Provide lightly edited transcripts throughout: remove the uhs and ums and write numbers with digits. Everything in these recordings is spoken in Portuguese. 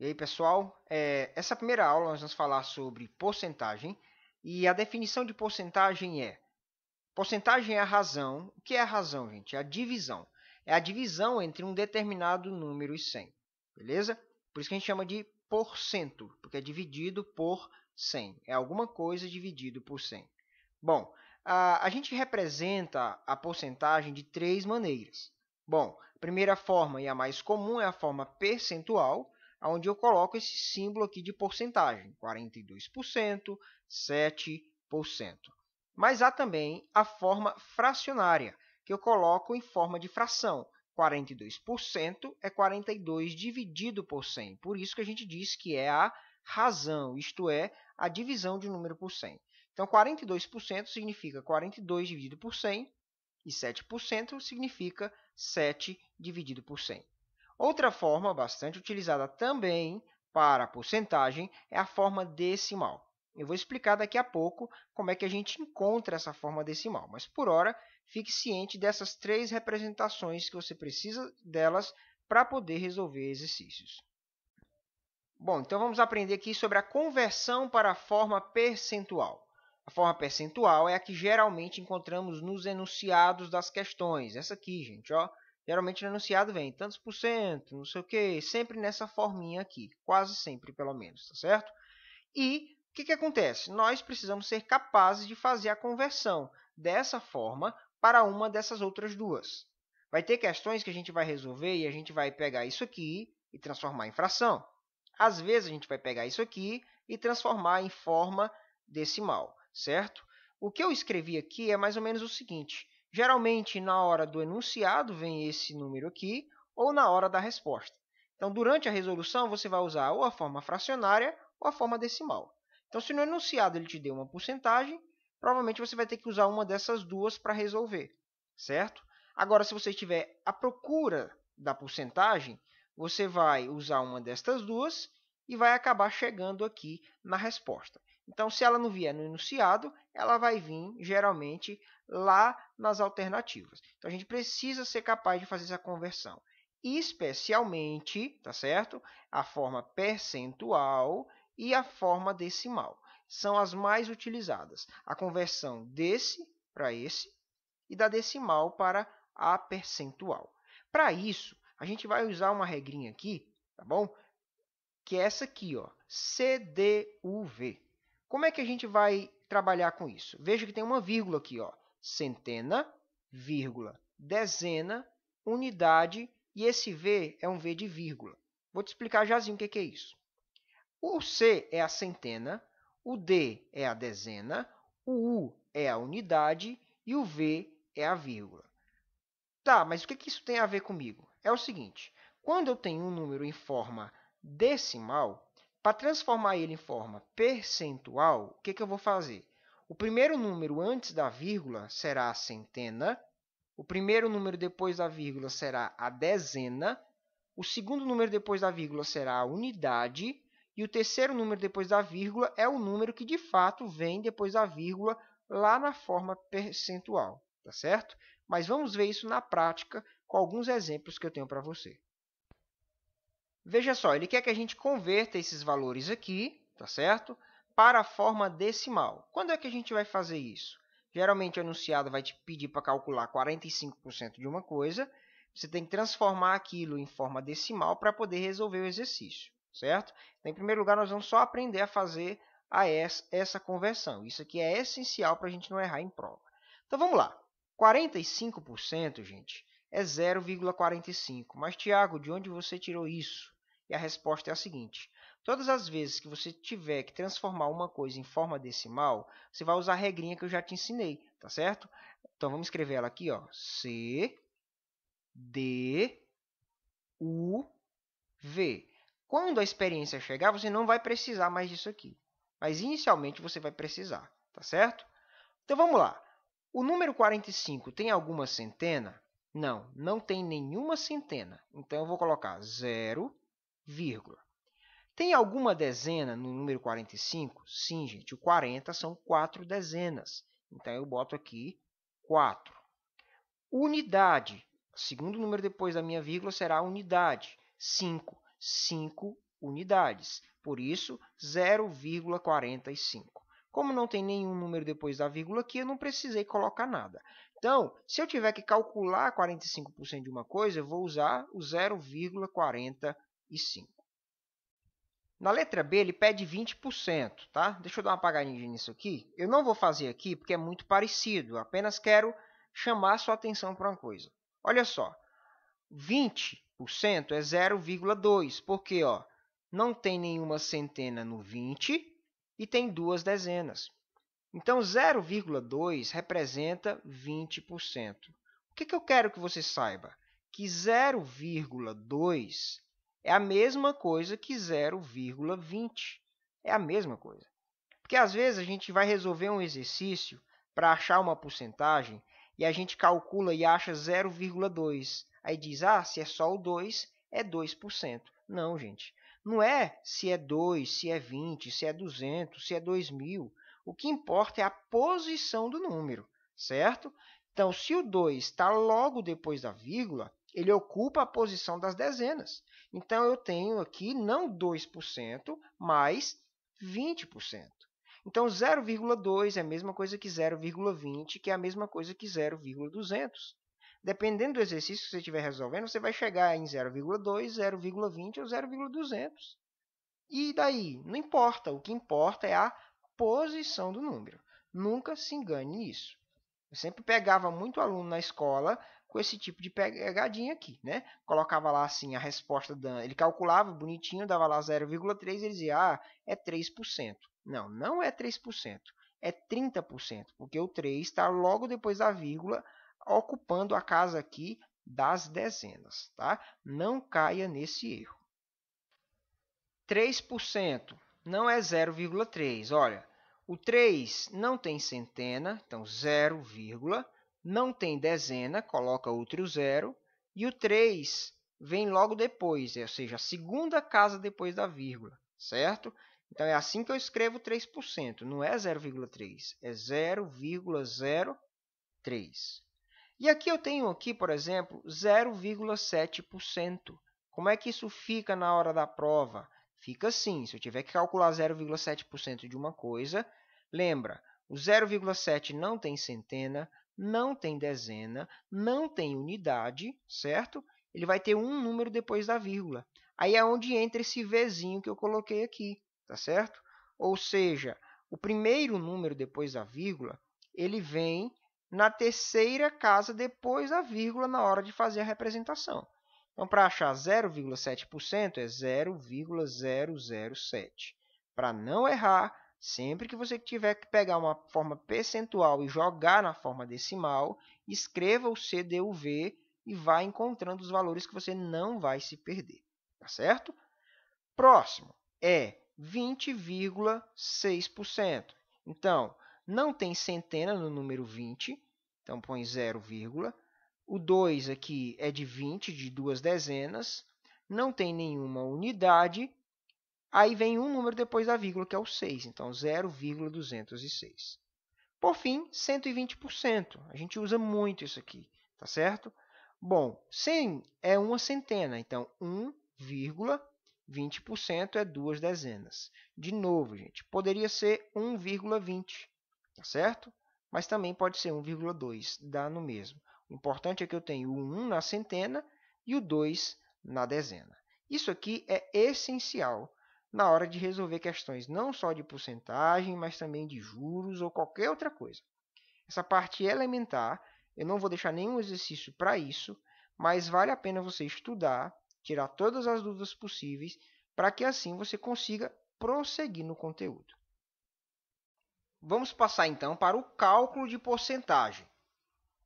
E aí, pessoal, essa primeira aula nós vamos falar sobre porcentagem e a definição de porcentagem é: porcentagem é a razão. O que é a razão, gente? É a divisão. É a divisão entre um determinado número e 100, beleza? Por isso que a gente chama de porcento, porque é dividido por 100. É alguma coisa dividido por 100. Bom, a gente representa a porcentagem de três maneiras. Bom, a primeira forma e a mais comum é a forma percentual, onde eu coloco esse símbolo aqui de porcentagem, 42%, 7%. Mas há também a forma fracionária, que eu coloco em forma de fração. 42% é 42 dividido por 100. Por isso que a gente diz que é a razão, isto é, a divisão de um número por 100. Então, 42% significa 42 dividido por 100 e 7% significa 7 dividido por 100. Outra forma bastante utilizada também para a porcentagem é a forma decimal. Eu vou explicar daqui a pouco como é que a gente encontra essa forma decimal, mas por hora fique ciente dessas três representações que você precisa delas para poder resolver exercícios. Bom, então vamos aprender aqui sobre a conversão para a forma percentual. A forma percentual é a que geralmente encontramos nos enunciados das questões. Essa aqui, gente, ó. Geralmente no enunciado vem tantos por cento, não sei o quê, sempre nessa forminha aqui, quase sempre pelo menos, tá certo? E o que acontece? Nós precisamos ser capazes de fazer a conversão dessa forma para uma dessas outras duas. Vai ter questões que a gente vai resolver e a gente vai pegar isso aqui e transformar em fração. Às vezes, a gente vai pegar isso aqui e transformar em forma decimal, certo? O que eu escrevi aqui é mais ou menos o seguinte. Geralmente, na hora do enunciado, vem esse número aqui, ou na hora da resposta. Então, durante a resolução, você vai usar ou a forma fracionária ou a forma decimal. Então, se no enunciado ele te deu uma porcentagem, provavelmente você vai ter que usar uma dessas duas para resolver, certo? Agora, se você estiver à procura da porcentagem, você vai usar uma destas duas e vai acabar chegando aqui na resposta. Então, se ela não vier no enunciado, ela vai vir, geralmente, lá nas alternativas. Então, a gente precisa ser capaz de fazer essa conversão. Especialmente, tá certo? A forma percentual e a forma decimal. São as mais utilizadas. A conversão desse para esse e da decimal para a percentual. Para isso, a gente vai usar uma regrinha aqui, tá bom? Que é essa aqui, ó, CDUV. Como é que a gente vai trabalhar com isso? Veja que tem uma vírgula aqui, ó, centena, vírgula, dezena, unidade, e esse V é um V de vírgula. Vou te explicar jazinho o que é isso. O C é a centena, o D é a dezena, o U é a unidade e o V é a vírgula. Tá, mas o que isso tem a ver comigo? É o seguinte, quando eu tenho um número em forma decimal, para transformar ele em forma percentual, o que eu vou fazer? O primeiro número antes da vírgula será a centena, o primeiro número depois da vírgula será a dezena, o segundo número depois da vírgula será a unidade, e o terceiro número depois da vírgula é o número que, de fato, vem depois da vírgula lá na forma percentual, tá certo? Mas vamos ver isso na prática com alguns exemplos que eu tenho para você. Veja só, ele quer que a gente converta esses valores aqui, tá certo? Para a forma decimal. Quando é que a gente vai fazer isso? Geralmente, o enunciado vai te pedir para calcular 45% de uma coisa. Você tem que transformar aquilo em forma decimal para poder resolver o exercício, certo? Então, em primeiro lugar, nós vamos só aprender a fazer essa conversão. Isso aqui é essencial para a gente não errar em prova. Então, vamos lá. 45%, gente, é 0,45. Mas, Tiago, de onde você tirou isso? E a resposta é a seguinte. Todas as vezes que você tiver que transformar uma coisa em forma decimal, você vai usar a regrinha que eu já te ensinei, tá certo? Então, vamos escrever ela aqui, ó. C, D, U, V. Quando a experiência chegar, você não vai precisar mais disso aqui. Mas, inicialmente, você vai precisar, tá certo? Então, vamos lá. O número 45 tem alguma centena? Não, não tem nenhuma centena. Então, eu vou colocar 0, vírgula. Tem alguma dezena no número 45? Sim, gente, o 40 são 4 dezenas. Então, eu boto aqui 4. Unidade. O segundo número depois da minha vírgula será a unidade. 5. 5 unidades. Por isso, 0,45. Como não tem nenhum número depois da vírgula aqui, eu não precisei colocar nada. Então, se eu tiver que calcular 45% de uma coisa, eu vou usar o 0,45. Na letra B, ele pede 20%, tá? Deixa eu dar uma apagadinha nisso aqui. Eu não vou fazer aqui porque é muito parecido. Eu apenas quero chamar a sua atenção para uma coisa. Olha só, 20% é 0,2, porque ó, não tem nenhuma centena no 20 e tem duas dezenas. Então, 0,2 representa 20%. O que eu quero que você saiba? Que 0,2 é a mesma coisa que 0,20. É a mesma coisa. Porque, às vezes, a gente vai resolver um exercício para achar uma porcentagem e a gente calcula e acha 0,2. Aí diz, se é só o 2, é 2%. Não, gente. Não é se é 2, se é 20, se é 200, se é 2.000. O que importa é a posição do número, certo? Então, se o 2 está logo depois da vírgula, ele ocupa a posição das dezenas. Então, eu tenho aqui não 2%, mas 20%. Então, 0,2 é a mesma coisa que 0,20, que é a mesma coisa que 0,200. Dependendo do exercício que você estiver resolvendo, você vai chegar em 0,2, 0,20 ou 0,200. E daí? Não importa. O que importa é a posição do número. Nunca se engane nisso. Eu sempre pegava muito aluno na escola com esse tipo de pegadinha aqui, né? Colocava lá assim a resposta, ele calculava bonitinho, dava lá 0,3 e ele dizia, é 3%. Não, não é 3%, é 30%, porque o 3 está logo depois da vírgula, ocupando a casa aqui das dezenas, tá? Não caia nesse erro. 3% não é 0,3. Olha, o 3 não tem centena, então 0, não tem dezena, coloca outro zero, e o 3 vem logo depois, ou seja, a segunda casa depois da vírgula, certo? Então, é assim que eu escrevo 3%, não é 0,3, é 0,03. E aqui eu tenho, por exemplo, 0,7%. Como é que isso fica na hora da prova? Fica assim, se eu tiver que calcular 0,7% de uma coisa, lembra, o 0,7 não tem centena, não tem dezena, não tem unidade, certo? Ele vai ter um número depois da vírgula. Aí é onde entra esse Vzinho que eu coloquei aqui, tá certo? Ou seja, o primeiro número depois da vírgula, ele vem na terceira casa depois da vírgula na hora de fazer a representação. Então, para achar 0,7% é 0,007. Para não errar, sempre que você tiver que pegar uma forma percentual e jogar na forma decimal, escreva o CDUV e vá encontrando os valores que você não vai se perder. Tá certo? Próximo é 20,6%. Então, não tem centena no número 20, então põe 0, o 2 aqui é de 20, de duas dezenas, não tem nenhuma unidade, aí vem um número depois da vírgula, que é o 6, então 0,206. Por fim, 120%. A gente usa muito isso aqui, tá certo? Bom, 100 é uma centena, então 1,20% é duas dezenas. De novo, gente, poderia ser 1,20, tá certo? Mas também pode ser 1,2, dá no mesmo. O importante é que eu tenho o 1 na centena e o 2 na dezena. Isso aqui é essencial na hora de resolver questões não só de porcentagem, mas também de juros ou qualquer outra coisa. Essa parte elementar, eu não vou deixar nenhum exercício para isso, mas vale a pena você estudar, tirar todas as dúvidas possíveis, para que assim você consiga prosseguir no conteúdo. Vamos passar então para o cálculo de porcentagem.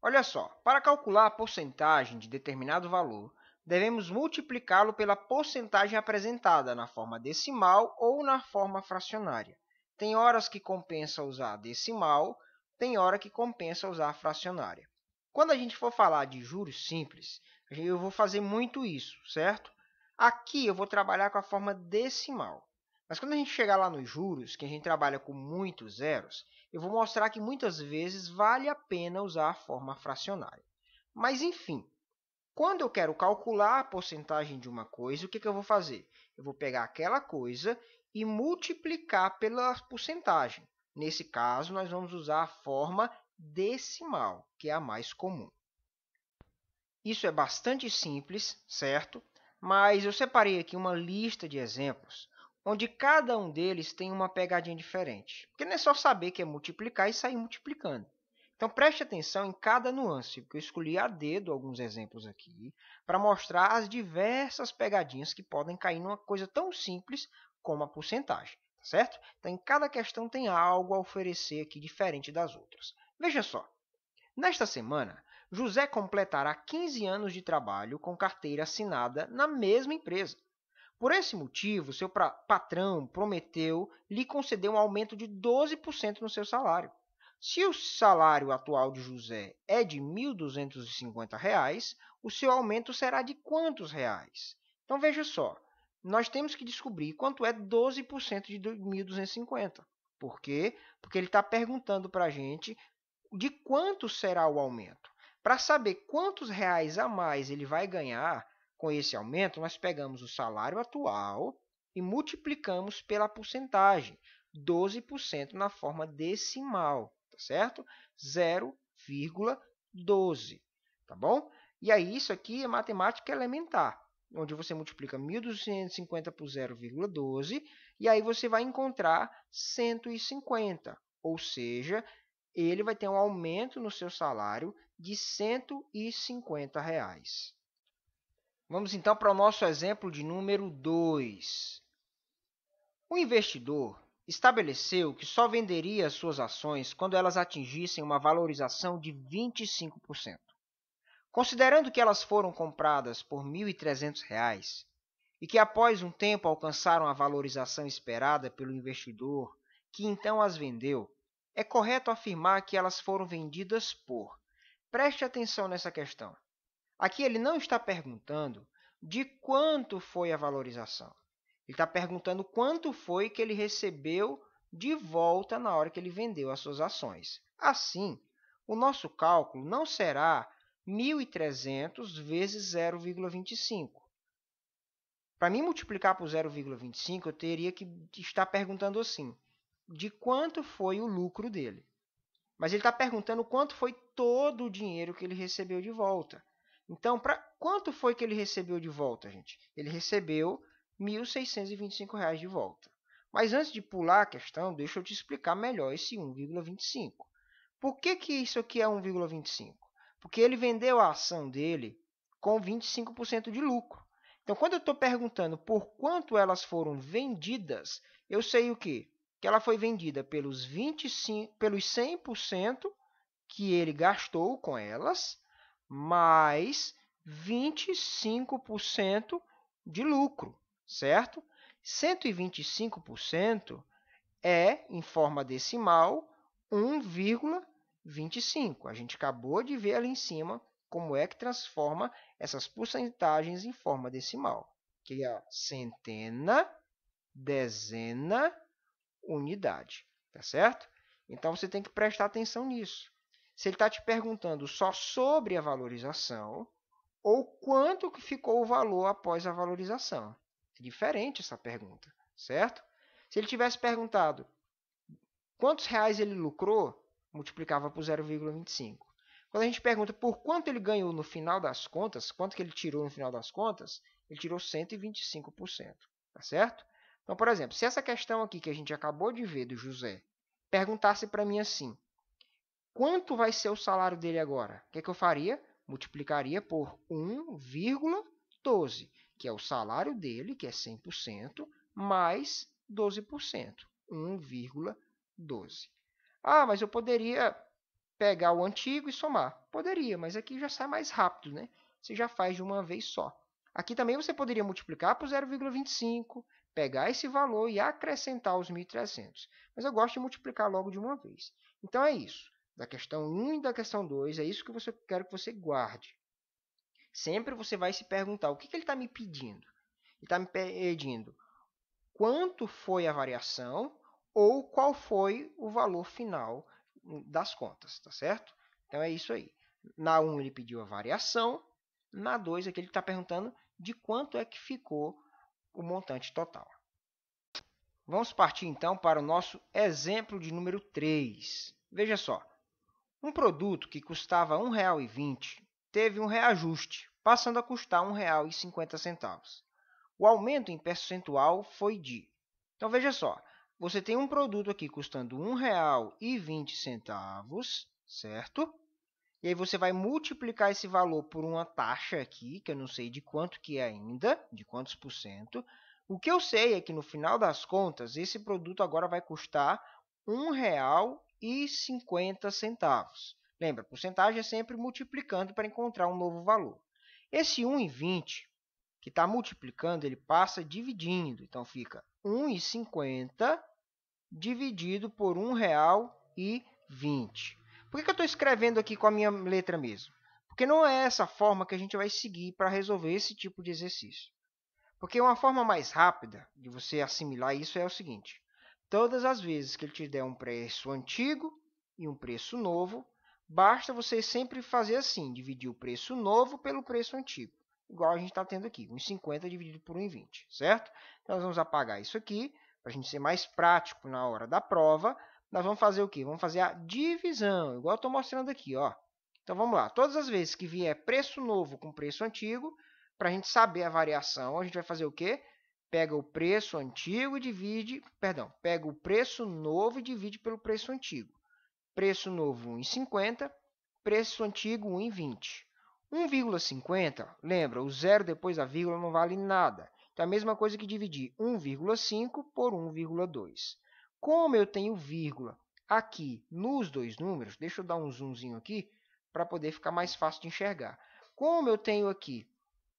Olha só, para calcular a porcentagem de determinado valor, devemos multiplicá-lo pela porcentagem apresentada na forma decimal ou na forma fracionária. Tem horas que compensa usar decimal, tem hora que compensa usar fracionária. Quando a gente for falar de juros simples, eu vou fazer muito isso, certo? Aqui eu vou trabalhar com a forma decimal. Mas quando a gente chegar lá nos juros, que a gente trabalha com muitos zeros, eu vou mostrar que muitas vezes vale a pena usar a forma fracionária. Mas, enfim, quando eu quero calcular a porcentagem de uma coisa, o que eu vou fazer? Eu vou pegar aquela coisa e multiplicar pela porcentagem. Nesse caso, nós vamos usar a forma decimal, que é a mais comum. Isso é bastante simples, certo? Mas eu separei aqui uma lista de exemplos, onde cada um deles tem uma pegadinha diferente. Porque não é só saber que é multiplicar e sair multiplicando. Então preste atenção em cada nuance, porque eu escolhi a dedo alguns exemplos aqui para mostrar as diversas pegadinhas que podem cair numa coisa tão simples como a porcentagem, tá certo? Então em cada questão tem algo a oferecer aqui diferente das outras. Veja só, nesta semana, José completará 15 anos de trabalho com carteira assinada na mesma empresa. Por esse motivo, seu patrão prometeu lhe conceder um aumento de 12% no seu salário. Se o salário atual de José é de R$ 1.250, o seu aumento será de quantos reais? Então, veja só, nós temos que descobrir quanto é 12% de 1.250. Por quê? Porque ele está perguntando para a gente de quanto será o aumento. Para saber quantos reais a mais ele vai ganhar com esse aumento, nós pegamos o salário atual e multiplicamos pela porcentagem, 12% na forma decimal, tá certo? 0,12, tá bom? E aí isso aqui é matemática elementar, onde você multiplica 1.250 por 0,12 e aí você vai encontrar 150, ou seja, ele vai ter um aumento no seu salário de R$ 150. Vamos então para o nosso exemplo de número 2. O investidor estabeleceu que só venderia suas ações quando elas atingissem uma valorização de 25%. Considerando que elas foram compradas por R$ 1.300 e que após um tempo alcançaram a valorização esperada pelo investidor, que então as vendeu, é correto afirmar que elas foram vendidas por. Preste atenção nessa questão. Aqui ele não está perguntando de quanto foi a valorização. Ele está perguntando quanto foi que ele recebeu de volta na hora que ele vendeu as suas ações. Assim, o nosso cálculo não será 1.300 vezes 0,25. Para mim multiplicar por 0,25, eu teria que estar perguntando assim, de quanto foi o lucro dele. Mas ele está perguntando quanto foi todo o dinheiro que ele recebeu de volta. Então, quanto foi que ele recebeu de volta, gente? Ele recebeu R$ 1.625 de volta. Mas antes de pular a questão, deixa eu te explicar melhor esse 1,25. Por que isso aqui é 1,25? Porque ele vendeu a ação dele com 25% de lucro. Então, quando eu estou perguntando por quanto elas foram vendidas, eu sei o quê? Que ela foi vendida pelos 100% que ele gastou com elas, mais 25% de lucro, certo? 125% é, em forma decimal, 1,25. A gente acabou de ver ali em cima como é que transforma essas porcentagens em forma decimal, que é a centena, dezena, unidade, tá certo? Então, você tem que prestar atenção nisso. Se ele está te perguntando só sobre a valorização ou quanto que ficou o valor após a valorização. É diferente essa pergunta, certo? Se ele tivesse perguntado quantos reais ele lucrou, multiplicava por 0,25. Quando a gente pergunta por quanto ele ganhou no final das contas, quanto que ele tirou no final das contas, ele tirou 125%, tá certo? Então, por exemplo, se essa questão aqui que a gente acabou de ver do José perguntasse para mim assim, quanto vai ser o salário dele agora? O que eu faria? Multiplicaria por 1,12, que é o salário dele, que é 100%, mais 12%, 1,12. Ah, mas eu poderia pegar o antigo e somar. Poderia, mas aqui já sai mais rápido, né? Você já faz de uma vez só. Aqui também você poderia multiplicar por 0,25, pegar esse valor e acrescentar os 1.300. Mas eu gosto de multiplicar logo de uma vez. Então é isso. Da questão 1 e da questão 2, é isso que eu quero que você guarde. Sempre você vai se perguntar, o que ele está me pedindo? Ele está me pedindo quanto foi a variação ou qual foi o valor final das contas, tá certo? Então é isso aí. Na 1 ele pediu a variação, na 2 aqui ele está perguntando de quanto é que ficou o montante total. Vamos partir então para o nosso exemplo de número 3. Veja só, um produto que custava R$ 1,20 teve um reajuste, passando a custar R$ 1,50. O aumento em percentual foi de... Então, veja só, você tem um produto aqui custando R$ 1,20, certo? E aí você vai multiplicar esse valor por uma taxa aqui, que eu não sei de quanto que é ainda, de quantos por cento. O que eu sei é que, no final das contas, esse produto agora vai custar R$ 1,50. Lembra, porcentagem é sempre multiplicando para encontrar um novo valor. Esse 1,20 que está multiplicando, ele passa dividindo. Então, fica 1,50 dividido por R$ 1,20. Por que eu estou escrevendo aqui com a minha letra mesmo? Porque não é essa forma que a gente vai seguir para resolver esse tipo de exercício. Porque uma forma mais rápida de você assimilar isso é o seguinte. Todas as vezes que ele te der um preço antigo e um preço novo, basta você sempre fazer assim, dividir o preço novo pelo preço antigo. Igual a gente está tendo aqui, 1,50 dividido por 1,20, certo? Então, nós vamos apagar isso aqui, para a gente ser mais prático na hora da prova. Nós vamos fazer o quê? Vamos fazer a divisão, igual eu estou mostrando aqui, ó. Então, vamos lá. Todas as vezes que vier preço novo com preço antigo, para a gente saber a variação, a gente vai fazer o quê? Pega o preço antigo e divide... pega o preço novo e divide pelo preço antigo. Preço novo, 1,50. Preço antigo, 1,20. 1,50, lembra, o zero depois da vírgula não vale nada. Então, é a mesma coisa que dividir 1,5 por 1,2. Como eu tenho vírgula aqui nos dois números, deixa eu dar um zoomzinho aqui para poder ficar mais fácil de enxergar. Como eu tenho aqui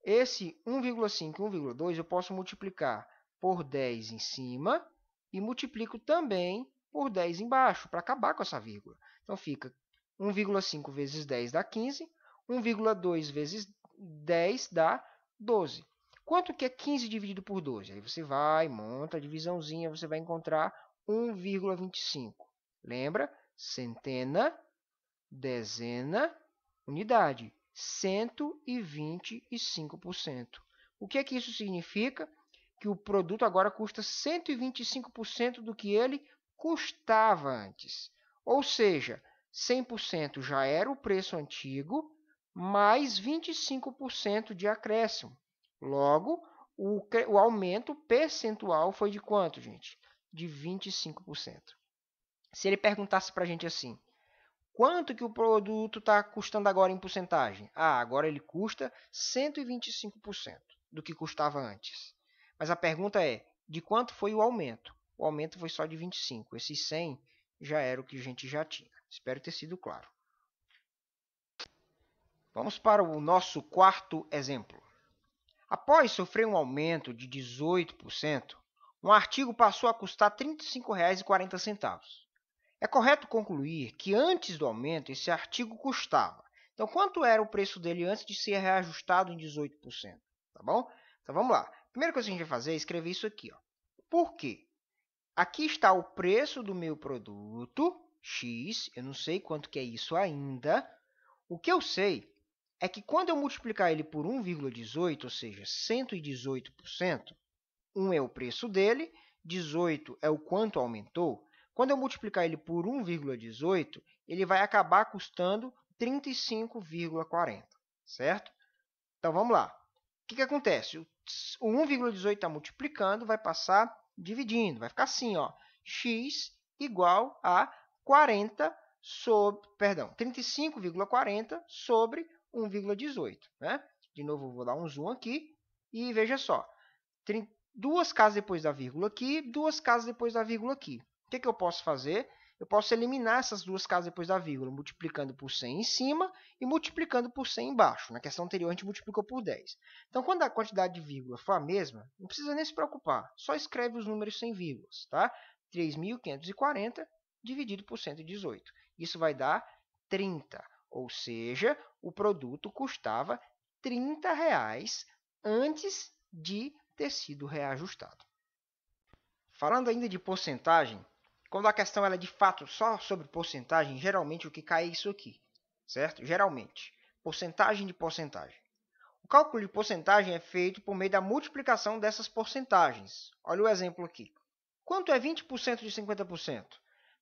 esse 1,5 e 1,2, eu posso multiplicar por 10 em cima e multiplico também por 10 embaixo, para acabar com essa vírgula. Então, fica 1,5 vezes 10 dá 15, 1,2 vezes 10 dá 12. Quanto que é 15 dividido por 12? Aí você vai, monta a divisãozinha, você vai encontrar 1,25. Lembra? Centena, dezena, unidade. 125%. O que é que isso significa? Que o produto agora custa 125% do que ele custava antes. Ou seja, 100% já era o preço antigo, mais 25% de acréscimo. Logo, o aumento percentual foi de quanto, gente? De 25%. Se ele perguntasse para a gente assim, quanto que o produto está custando agora em porcentagem? Ah, agora ele custa 125% do que custava antes. Mas a pergunta é, de quanto foi o aumento? O aumento foi só de 25%. Esses 100 já era o que a gente já tinha. Espero ter sido claro. Vamos para o nosso quarto exemplo. Após sofrer um aumento de 18%, um artigo passou a custar R$ 35,40. É correto concluir que antes do aumento esse artigo custava. Então, quanto era o preço dele antes de ser reajustado em 18%? Tá bom? Então, vamos lá. A primeira coisa que a gente vai fazer é escrever isso aqui. Ó. Por quê? Aqui está o preço do meu produto, X. Eu não sei quanto que é isso ainda. O que eu sei é que quando eu multiplicar ele por 1,18, ou seja, 118%, 1 é o preço dele, 18 é o quanto aumentou. Quando eu multiplicar ele por 1,18, ele vai acabar custando 35,40, certo? Então, vamos lá. O que acontece? O 1,18 está multiplicando, vai passar dividindo. Vai ficar assim, ó, x igual a 35,40 sobre 1,18. Né? De novo, eu vou dar um zoom aqui e veja só. Duas casas depois da vírgula aqui, duas casas depois da vírgula aqui. O que eu posso fazer? Eu posso eliminar essas duas casas depois da vírgula, multiplicando por 100 em cima e multiplicando por 100 embaixo. Na questão anterior, a gente multiplicou por 10. Então, quando a quantidade de vírgula for a mesma, não precisa nem se preocupar. Só escreve os números sem vírgulas. Tá? 3.540 dividido por 118. Isso vai dar 30. Ou seja, o produto custava R$ 30 antes de ter sido reajustado. Falando ainda de porcentagem, quando a questão é de fato só sobre porcentagem, geralmente o que cai é isso aqui, certo? Geralmente, porcentagem de porcentagem. O cálculo de porcentagem é feito por meio da multiplicação dessas porcentagens. Olha o exemplo aqui. Quanto é 20% de 50%?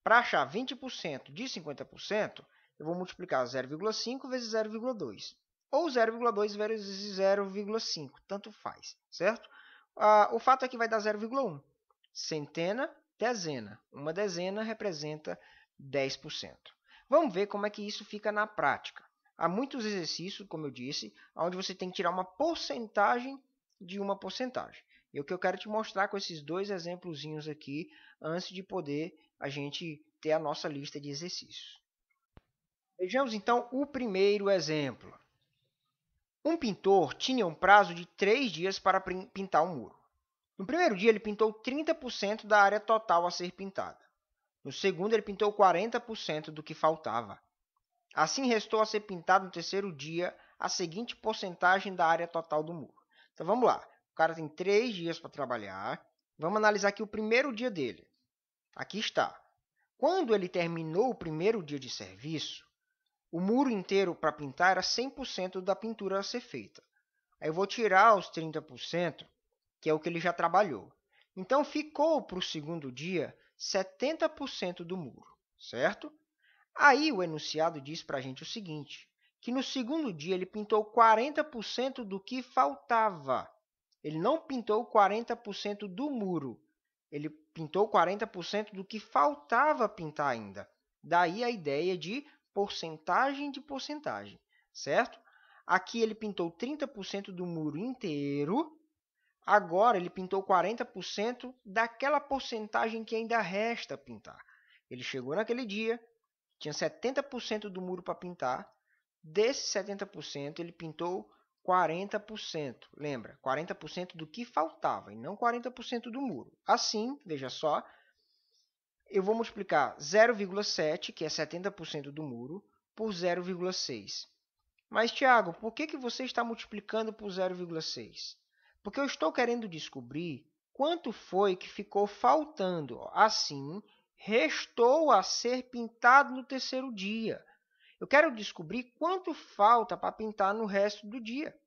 Para achar 20% de 50%, eu vou multiplicar 0,5 vezes 0,2. Ou 0,2 vezes 0,5, tanto faz, certo? O fato é que vai dar 0,1. Centena, dezena. Uma dezena representa 10%. Vamos ver como é que isso fica na prática. Há muitos exercícios, como eu disse, onde você tem que tirar uma porcentagem de uma porcentagem. E o que eu quero te mostrar com esses dois exemplozinhos aqui, antes de poder a gente ter a nossa lista de exercícios. Vejamos então o primeiro exemplo. Um pintor tinha um prazo de 3 dias para pintar um muro. No primeiro dia, ele pintou 30% da área total a ser pintada. No segundo, ele pintou 40% do que faltava. Assim, restou a ser pintado no terceiro dia a seguinte porcentagem da área total do muro. Então, vamos lá. O cara tem 3 dias para trabalhar. Vamos analisar aqui o primeiro dia dele. Aqui está. Quando ele terminou o primeiro dia de serviço, o muro inteiro para pintar era 100% da pintura a ser feita. Aí eu vou tirar os 30%, que é o que ele já trabalhou. Então, ficou para o segundo dia 70% do muro, certo? Aí o enunciado diz para a gente o seguinte, que no segundo dia ele pintou 40% do que faltava. Ele não pintou 40% do muro, ele pintou 40% do que faltava pintar ainda. Daí a ideia de porcentagem, certo? Aqui ele pintou 30% do muro inteiro, agora ele pintou 40% daquela porcentagem que ainda resta pintar. Ele chegou naquele dia, tinha 70% do muro para pintar. Desses 70%, ele pintou 40%. Lembra? 40% do que faltava e não 40% do muro. Assim, veja só, eu vou multiplicar 0,7, que é 70% do muro, por 0,6. Mas, Tiago, por que você está multiplicando por 0,6? Porque eu estou querendo descobrir quanto foi que ficou faltando. Assim, restou a ser pintado no terceiro dia. Eu quero descobrir quanto falta para pintar no resto do dia.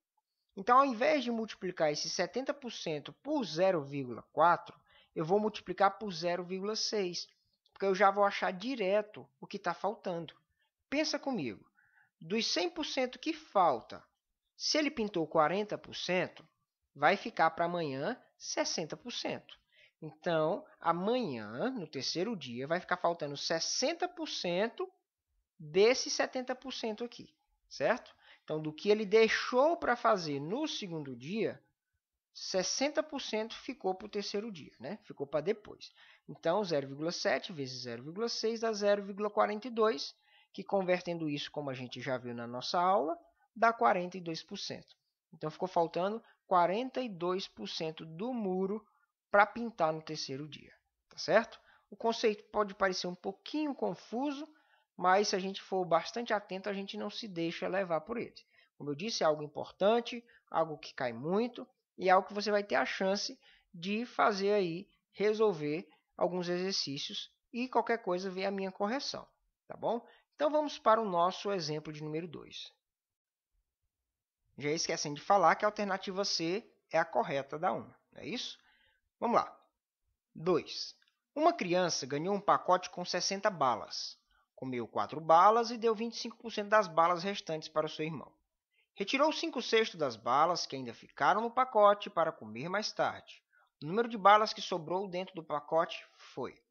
Então, ao invés de multiplicar esse 70% por 0,4, eu vou multiplicar por 0,6, porque eu já vou achar direto o que está faltando. Pensa comigo. Dos 100% que falta, se ele pintou 40%, vai ficar para amanhã 60%. Então, amanhã, no terceiro dia, vai ficar faltando 60% desse 70% aqui, certo? Então, do que ele deixou para fazer no segundo dia, 60% ficou para o terceiro dia, né? Ficou para depois. Então, 0,7 vezes 0,6 dá 0,42, que convertendo isso, como a gente já viu na nossa aula, dá 42%. Então, ficou faltando 42% do muro para pintar no terceiro dia, tá certo? O conceito pode parecer um pouquinho confuso, mas se a gente for bastante atento, a gente não se deixa levar por ele. Como eu disse, é algo importante, algo que cai muito, e é algo que você vai ter a chance de fazer aí, resolver alguns exercícios e qualquer coisa ver a minha correção, tá bom? Então vamos para o nosso exemplo de número 2. Já esquecendo de falar que a alternativa C é a correta da 1, não é isso? Vamos lá. 2. Uma criança ganhou um pacote com 60 balas. Comeu 4 balas e deu 25% das balas restantes para o seu irmão. Retirou 5/6 das balas que ainda ficaram no pacote para comer mais tarde. O número de balas que sobrou dentro do pacote foi.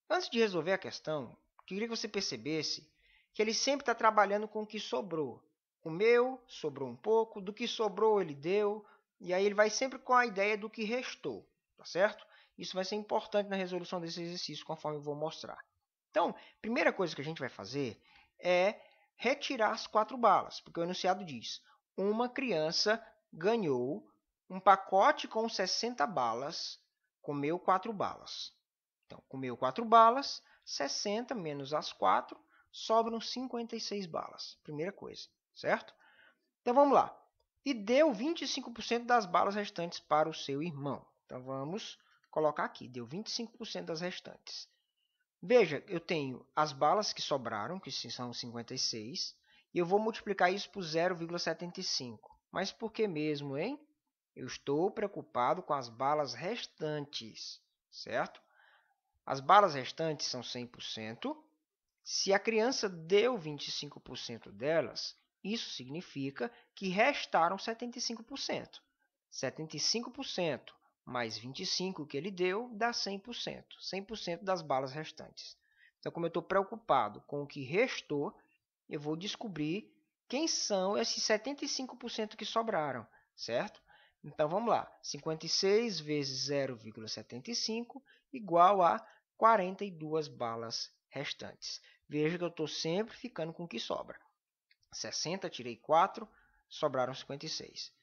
Antes de resolver a questão, queria que você percebesse que ele sempre está trabalhando com o que sobrou. Comeu, sobrou um pouco, do que sobrou ele deu, e aí ele vai sempre com a ideia do que restou, tá certo? Isso vai ser importante na resolução desse exercício, conforme eu vou mostrar. Então, a primeira coisa que a gente vai fazer é retirar as 4 balas, porque o enunciado diz: uma criança ganhou um pacote com 60 balas, comeu 4 balas. Então, comeu 4 balas, 60 menos as 4, sobram 56 balas. Primeira coisa, certo? Então, vamos lá. E deu 25% das balas restantes para o seu irmão. Então, vamos colocar aqui, deu 25% das restantes. Veja, eu tenho as balas que sobraram, que são 56, e eu vou multiplicar isso por 0,75. Mas por que mesmo, hein? Eu estou preocupado com as balas restantes, certo? As balas restantes são 100%. Se a criança deu 25% delas, isso significa que restaram 75%. 75% mais 25% que ele deu dá 100%. 100% das balas restantes. Então, como eu estou preocupado com o que restou, eu vou descobrir quem são esses 75% que sobraram, certo? Então, vamos lá. 56 vezes 0,75 igual a 42 balas restantes. Veja que eu estou sempre ficando com o que sobra. 60, tirei 4, sobraram 56.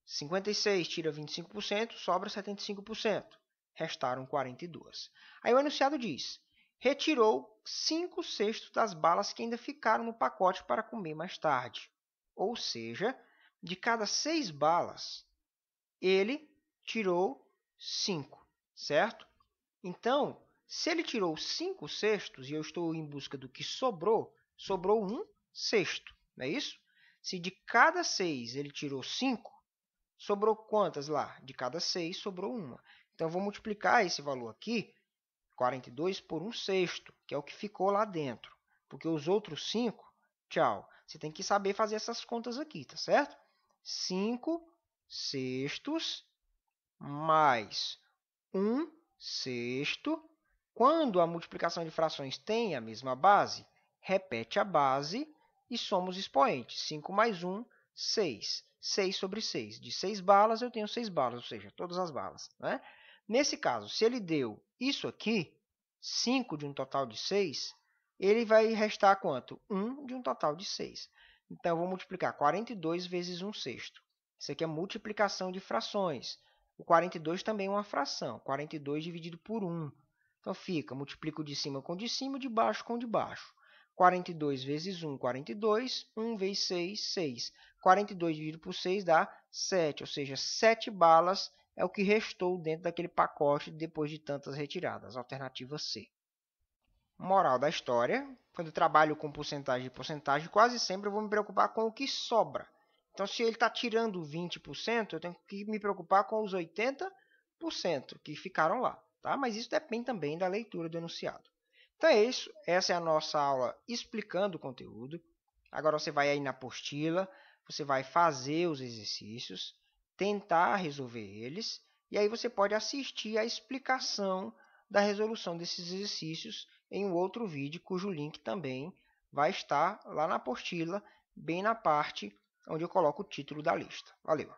56 tira 25%, sobra 75%. Restaram 42. Aí o enunciado diz: retirou 5/6 das balas que ainda ficaram no pacote para comer mais tarde. Ou seja, de cada 6 balas, ele tirou 5, certo? Então, se ele tirou 5/6 e eu estou em busca do que sobrou, sobrou 1/6, não é isso? Se de cada 6 ele tirou 5, sobrou quantas lá? De cada 6 sobrou 1. Então, eu vou multiplicar esse valor aqui, 42, por 1/6, que é o que ficou lá dentro. Porque os outros 5, tchau. Você tem que saber fazer essas contas aqui, tá certo? 5/6 mais 1/6. Quando a multiplicação de frações tem a mesma base, repete a base e somos expoentes. 5 mais 1, 6. 6 sobre 6. De 6 balas, eu tenho 6 balas, ou seja, todas as balas, né? Nesse caso, se ele deu isso aqui, 5 de um total de 6, ele vai restar quanto? 1 de um total de 6. Então, eu vou multiplicar 42 vezes 1/6. Isso aqui é multiplicação de frações. O 42 também é uma fração. 42 dividido por 1. Então, fica, multiplico de cima com de cima, de baixo com de baixo. 42 vezes 1, 42. 1 vezes 6, 6. 42 dividido por 6 dá 7, ou seja, 7 balas é o que restou dentro daquele pacote depois de tantas retiradas. Alternativa C. Moral da história: quando eu trabalho com porcentagem e porcentagem, quase sempre eu vou me preocupar com o que sobra. Então, se ele está tirando 20%, eu tenho que me preocupar com os 80% que ficaram lá. Tá? Mas isso depende também da leitura do enunciado. Então é isso. Essa é a nossa aula explicando o conteúdo. Agora você vai aí na apostila, você vai fazer os exercícios, tentar resolver eles, e aí você pode assistir a explicação da resolução desses exercícios em um outro vídeo, cujo link também vai estar lá na apostila, bem na parte onde eu coloco o título da lista. Valeu!